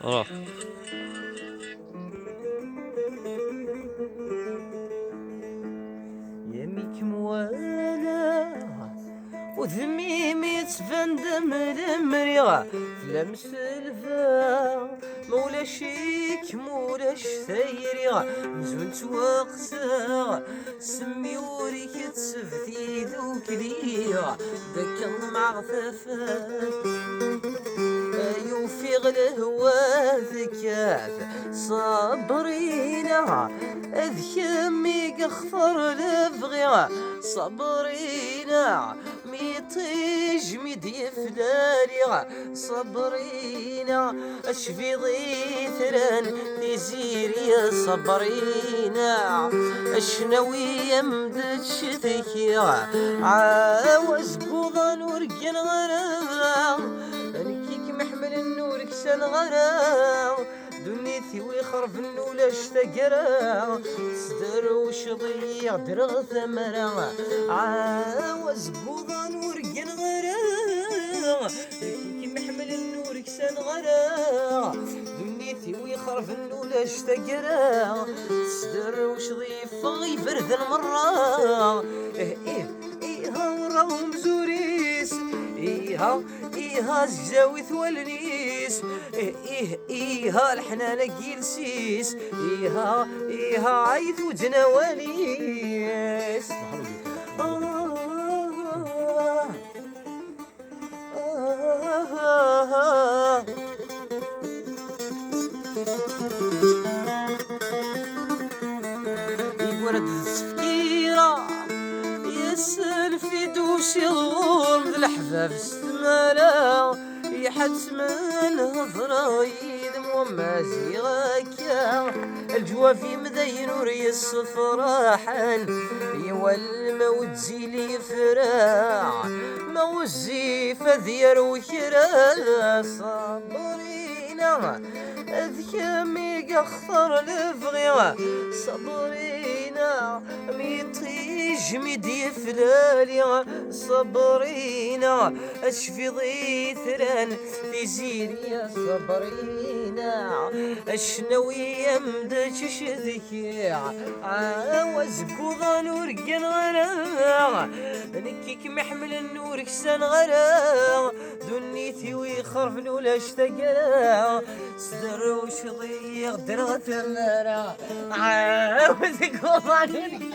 اه يميك موالا وذميمي تفندم المريغة لمس الفا مولاشيك مولاش ثيريغة نزونت وقتها سمي وريك تسفتي ذوك ليغة داك المعطفات يوفي غلهوا ذكات صبرينا اذكمي قخفر لفغيا صبرينا ميطيج ميدي فلاليا صبرينا اشفي ضيثران تزيري صبرينا اشنوي يمدد شذكيا عاوز قوضا ورقن غرام محمل النور كسان غراو دنيتي ويخرف النولا اشتقراو صدر وشضيع درغ ثمرا عاوز قوضا نور قن غراو كي محمل النور كسان غراو دنيتي ويخرف النولا اشتقراو صدر وشضيع فغي فرد المرة ايه راو مزوريس إيها الزاوي ثوالنيس إيها الحنانة جيلسيس إيها عيث وجنوانيس يورد السفكيرة يسال في دوشي الغور ذا الحفاف السمالة يحس من هضرة يدم وما زيغاكا الجوافي مذين وريس فرحان يوا الموت زيلي فراع موزي فذير وكرا صبرينا اذكامي قخر الفغيا صبرينا ميطيج ميدي فلاليا صبرينا اشفي ضيثران في زيريا صبرينا اشنوي يمدش شذكيا عاوز قوضا نور قن غرا نكيك محمل النور كسان غرا دنيتي ويخرف نولا اشتقرا صدر وشضيق درغ ثمرا عاوز قوضا نور